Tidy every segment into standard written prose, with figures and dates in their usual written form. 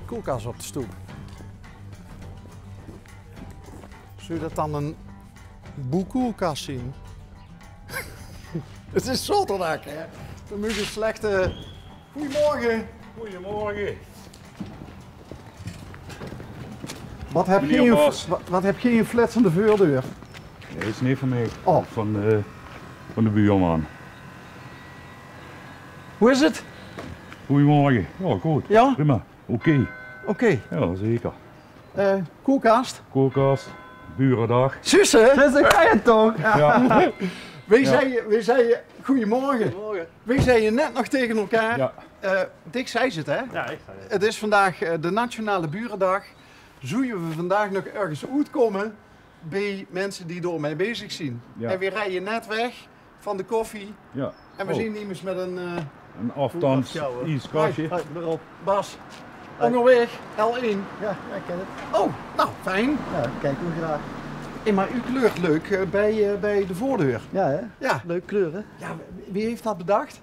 koelkast op de stoep. Zul je dat dan een boekoelkast zien? Het is zaterdag, hè? Dan moet je slechte... Goedemorgen. Goedemorgen. Wat heb Meneer je Bas. wat heb je in je fletsende voordeur? Nee, dat is niet van mij. Oh. Van de buurman. Hoe is het? Goedemorgen. Ja, goed. Ja? Prima. Oké. Oké. Ja, zeker. Koelkast. Koelkast. Burendag. Sussen! Sussen, ga je toch? Ja. Wie zei je goedemorgen? Goedemorgen. Wie zei je net nog tegen elkaar? Ja. Dick zei ze het, hè? Ja, ik ga het. Het is vandaag de Nationale Burendag. Zouden we vandaag nog ergens uitkomen bij mensen die door mij bezig zijn? Ja. En we rijden net weg van de koffie Ja. en we Oh, zien iemand met een een afstands Jou, iskastje. Hoi, Rob. Bas. Onderweg, L1. Ja, ik ken het. Oh, nou fijn. Ja, kijk hoe graag. Hey, maar u kleurt leuk bij de voordeur. Ja, hè? Ja. Leuk kleuren. Ja, wie heeft dat bedacht?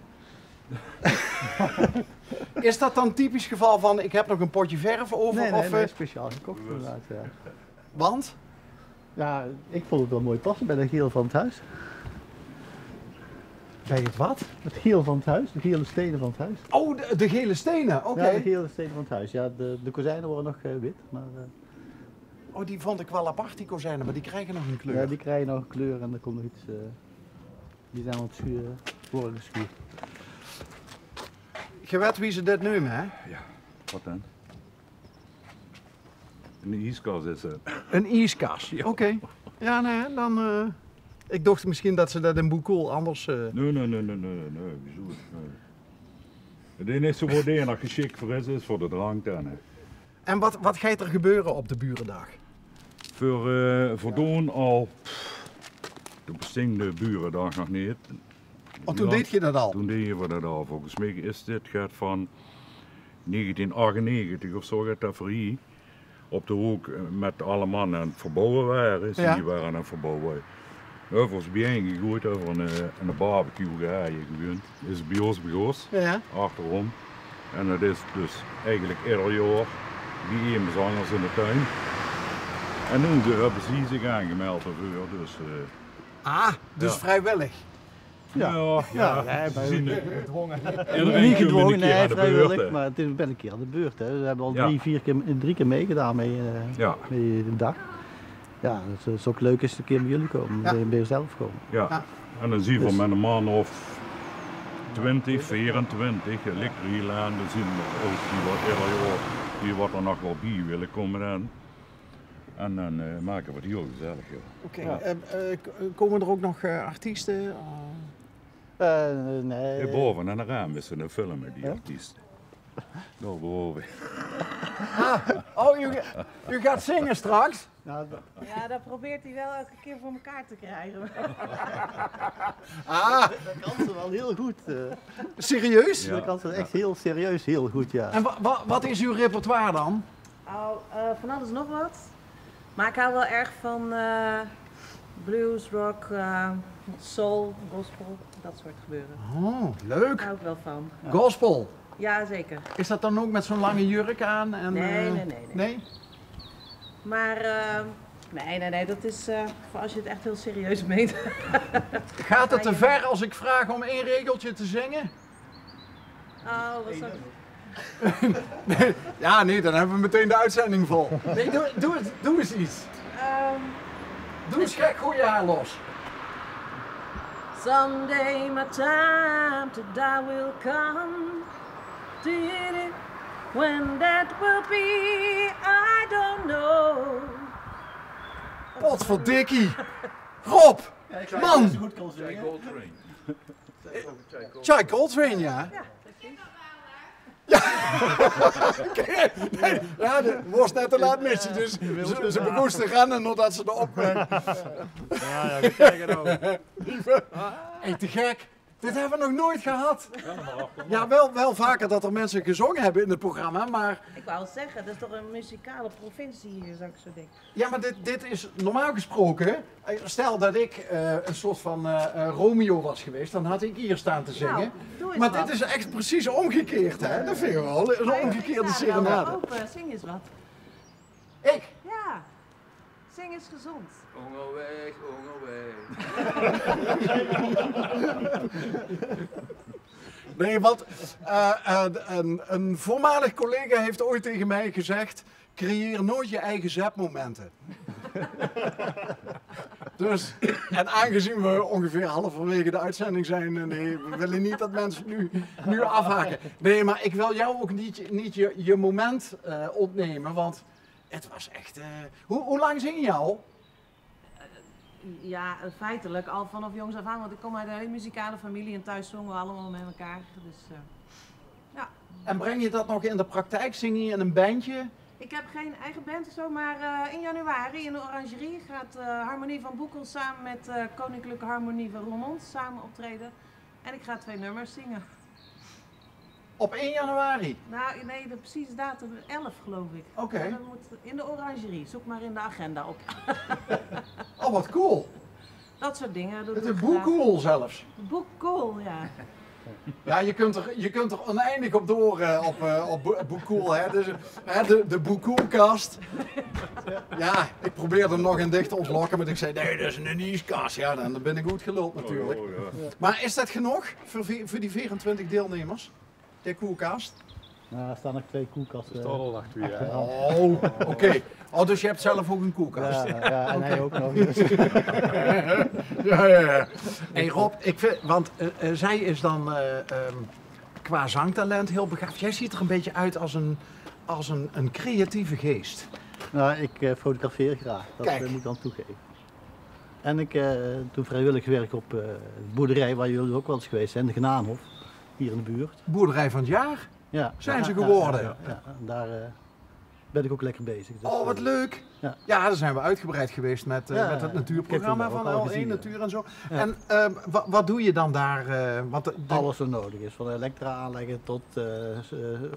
Is dat dan typisch geval van ik heb nog een potje verf over? Nee, of, nee, speciaal gekocht inderdaad. Ja. Want? Ja, ik vond het wel mooi passen bij de geel van het huis. Bij het wat? Het geel van het huis, de gele stenen van het huis. Oh, de gele stenen, oké. Ja, de gele stenen van het huis. Ja, de kozijnen worden nog wit, maar Oh, die vond ik wel apart, die kozijnen, maar die krijgen nog een kleur. ja, die krijgen nog een kleur en er komt nog iets. Die zijn aan het schuren, worden geschuurd. Je weet wie ze dit noemen, hè? Ja. Wat dan? Een iskast is het. Een ijskas. Ja. Oké. Ja, nee, dan... ik dacht misschien dat ze dat in Boekoel anders... Nee, wieso? Nee. Het is niet zo modern geschikt voor is voor de drank dan. Hè. En wat gaat er gebeuren op de Burendag? Voor Doon al, de bestingde burendag nog niet. Oh, toen Ja, deed je dat al? Toen deden we dat al. Volgens mij is dit gaat van 1998 of zo gaat dat voor hier. Op de hoek met alle mannen aan het verbouwen waren. Ja. Die waren aan het verbouwen. Ja, volgens mij gegooid over een barbecue gehaaien gewoon. Is het bij ons begonnen, Ja. achterom. En dat is dus eigenlijk ieder jaar die één bezangers in de tuin. En nu hebben ze zich aangemeld ervoor, dus... Dus Ja. vrijwillig. ja, nee, ze zien het. Niet Niet gedwongen, nee, de vrijwillig, beurt, hè. maar het is ben een keer aan de beurt. Hè. We hebben al Ja. drie keer meegedaan mee, Ja. mee de dag. Ja, het is ook leuk als ze een keer bij jullie komen, Ja. bij jezelf komen. Ja. Ja. En dan zien we Dus- met een man of 20, 24, ligt er hier aan, dan zien we ook die wat er nog wel bij willen komen dan. En dan maken we het heel gezellig. Joh. Oké. Ja. Komen er ook nog artiesten? Nee. Hierboven aan de raam is een film met die Ja? artiesten. Daarboven. Oh, u gaat zingen straks? Nou, Ja, dat probeert hij wel elke keer voor elkaar te krijgen. dat kan ze wel heel goed. Serieus? Ja. Dat kan ze echt heel serieus heel goed, ja. En wat is uw repertoire dan? Van alles nog wat. Maar ik hou wel erg van blues, rock, soul, gospel, dat soort gebeuren. Oh, Daar leuk. hou ik wel van. Gospel. Ja, zeker. Is dat dan ook met zo'n lange jurk aan? En, Nee. Nee? Maar nee, dat is voor als je het echt heel serieus meent. Gaat het te ver als ik vraag om één regeltje te zingen? Oh, wat zo. Ja, nee, dan hebben we meteen de uitzending vol. Nee, doe eens iets. Doe eens gek, gooi je haar los. Someday my time to die will come. When that will be, I don't know. Potverdikkie. Rob, man. goed kan zingen. Chai Coltrane, ja. Nee, ja, dat was net te laat missie, dus ze begon te rennen nadat ze erop kwam. Ja, dat kijk ik ook. Hey, te gek. Dit hebben we nog nooit gehad. Ja, wel vaker dat er mensen gezongen hebben in het programma, maar... Ik wou zeggen, dat is toch een muzikale provincie hier, zou ik zo denken. Ja, maar dit is normaal gesproken... Stel dat ik een soort van Romeo was geweest, dan had ik hier staan te zingen. Nou, doe eens Maar wat. dit is echt precies omgekeerd, hè? Dat vind je wel, een omgekeerde Ik sta er wel serenade. open. Zing eens wat. Ik? Ja, zing eens gezond. Ongelweg, ongelweg. Nee, want een voormalig collega heeft ooit tegen mij gezegd... creëer nooit je eigen zetmomenten. Dus, en aangezien we ongeveer halverwege de uitzending zijn... Nee, we willen niet dat mensen nu afhaken. Nee, maar ik wil jou ook niet je moment ontnemen, want het was echt... Hoe lang zing je al? Ja, feitelijk al vanaf jongs af aan, want ik kom uit een hele muzikale familie en thuis zongen we allemaal met elkaar. Dus ja. En breng je dat nog in de praktijk? Zing je in een bandje? Ik heb geen eigen band of zo, maar in januari in de Orangerie gaat Harmonie van Boekel samen met Koninklijke Harmonie van Roermond samen optreden. En ik ga 2 nummers zingen. Op 1 januari? Nou, nee, de precieze datum 11 geloof ik. Oké. Ja, dat moet in de Orangerie. Zoek maar in de agenda op. Oh, wat cool. Dat soort dingen. Het is boekcool zelfs. Boekcool, ja. Ja, je kunt er oneindig op door op boekcool. Hè. Dus, de boekcoolkast. Ja, ik probeerde hem nog in dicht te ontlokken, maar ik zei nee, dat is een niche-kast. Ja, dan ben ik goed geluld natuurlijk. Oh, ja. Maar is dat genoeg voor die 24 deelnemers? De koelkast? Nou, er staan nog 2 koelkasten. Dat is toch al achter u, hè? Oh, oké. Oh, dus je hebt zelf ook een koelkast? Ja, en hij ook nog. Dus. Ja. Hey Rob, want zij is dan qua zangtalent heel begaafd. Jij ziet er een beetje uit als een creatieve geest. Nou, ik fotografeer graag, dat Kijk. moet ik dan toegeven. En ik doe vrijwillig werk op de boerderij waar jullie ook wel eens geweest zijn, de Genaanhof, hier in de buurt. Boerderij van het jaar Ja, zijn ze geworden. Ja, en daar ben ik ook lekker bezig. Dus, Oh, wat leuk. Ja. Ja, daar zijn we uitgebreid geweest met Ja, het ik heb natuurprogramma het van wel L1 gezien, ja. Natuur en zo. Ja. En wat doe je dan daar? Want Alles wat nodig is, van elektra aanleggen tot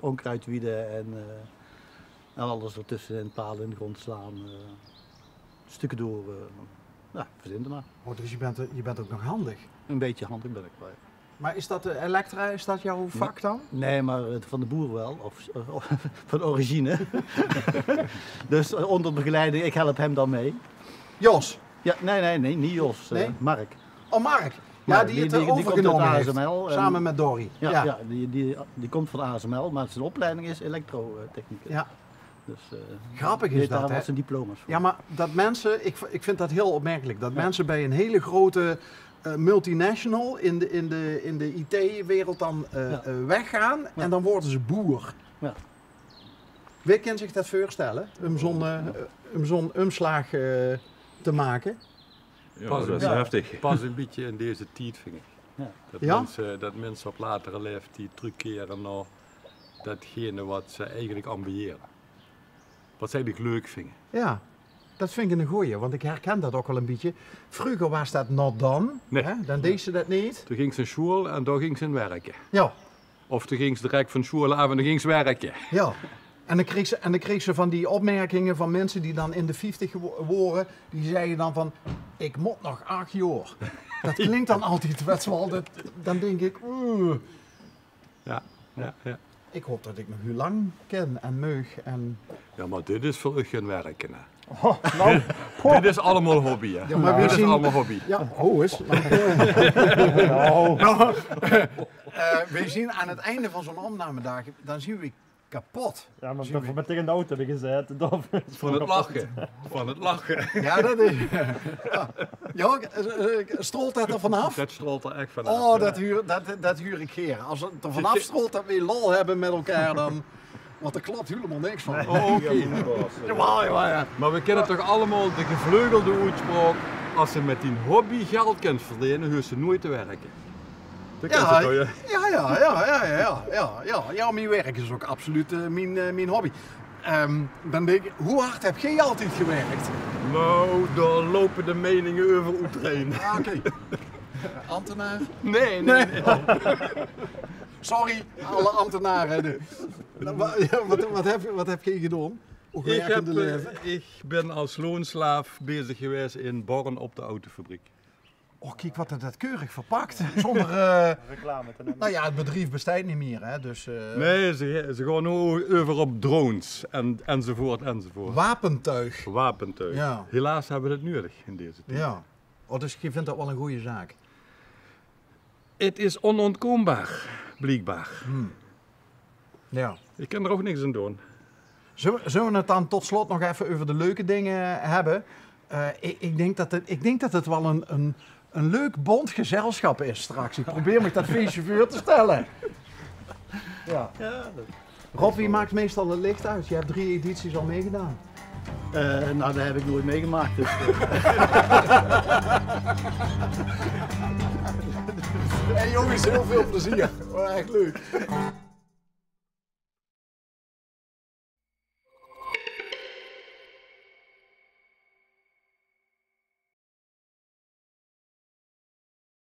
onkruidwieden en alles ertussen in palen in de grond slaan. Stukken door, ja, verzin er maar. Oh, dus je bent ook nog handig. Een beetje handig ben ik wel. Maar is dat de elektra, is dat jouw vak dan? Nee, maar van de boer wel, of van de origine. Dus onder begeleiding, ik help hem dan mee. Jos. Ja, nee, niet Jos, Nee? Mark. Oh, Mark. Ja, Mark, die het die komt overgenomen uit heeft. ASML en- Samen met Dorry. Ja, die komt van ASML, maar zijn opleiding is elektrotechnicus. Ja. Dus, Grappig die is heeft daar dat, wel hè? zijn diploma's voor. Ja, maar dat mensen, ik vind dat heel opmerkelijk, dat mensen bij een hele grote multinational in de IT-wereld dan weggaan en dan worden ze boer. Ja. Wie kan zich dat voorstellen, om zo'n omslag te maken? Ja, Pas dat is op. heftig. Pas een beetje in deze tijd, vind ik. Ja. Dat mensen op latere leeftijd terugkeren naar datgene wat ze eigenlijk ambiëren. Wat ze eigenlijk leuk vinden. Ja, dat vind ik een goeie, want ik herken dat ook wel een beetje. Vroeger was dat not done, Nee. hè? Dan deed ze dat niet. Toen ging ze naar school en daar ging ze werken. Ja, Of toen ging ze direct van school af en dan ging ze werken. ja. En dan kreeg ze van die opmerkingen van mensen die dan in de 50 waren, die zeiden dan van, ik moet nog 8 jaar. Dat klinkt dan altijd best wel, dan denk ik, Ja. ik hoop dat ik nog u lang ken en meug en... Ja, maar dit is voor u geen werken. Hè. Nou, Dit is allemaal hobby. Hè. Ja, maar we dit zien- is allemaal hobby. ja, eens. We zien aan het einde van zo'n opnamedag, dan zien we kapot. Ja, maar voor met tegen de auto hebben gezet. Van het lachen. Van het lachen. Ja, dat is... Ja, strolt dat er vanaf? Dat strolt er echt vanaf. Oh, dat huur ik geer. Als het er vanaf strolt dat we weer lol hebben met elkaar, dan... Want er klopt helemaal niks van. Oh, oké. Ja. Maar we kennen toch allemaal de gevleugelde uitspraak. Als ze met die hobby geld kunt verdienen, hoeft ze nooit te werken. Dat ken Ja, je toch, ja? ja, mijn werk is ook absoluut mijn hobby. Dan denk ik, hoe hard heb jij altijd gewerkt? Nou, daar lopen de meningen over uiteen. Ah, oké. Ambtenaar? Nee. Sorry, alle ambtenaren. Wat heb je gedaan? Hoe Ik, werkende leven? ik ben als loonslaaf bezig geweest in Born op de autofabriek. Oh, kijk wat dat keurig verpakt. Zonder, Reclame. nou ja, het bedrijf bestaat niet meer, hè. Dus, Nee, ze gaan nu over op drones enzovoort. wapentuig. Wapentuig. Ja. Helaas hebben we het nodig in deze tijd. Ja. Oh, dus je vindt dat wel een goede zaak. Het is onontkoombaar, blijkbaar. Ja. Ik kan er ook niks aan doen. Zullen we het dan tot slot nog even over de leuke dingen hebben? Ik denk dat het wel een leuk bond gezelschap is straks. Ik probeer me dat feestje voor te stellen. Ja. Rob, wie maakt meestal het licht uit? Je hebt 3 edities al meegedaan. Nou, dat heb ik nooit meegemaakt. Dus, Hey jongens, heel veel plezier. Echt leuk.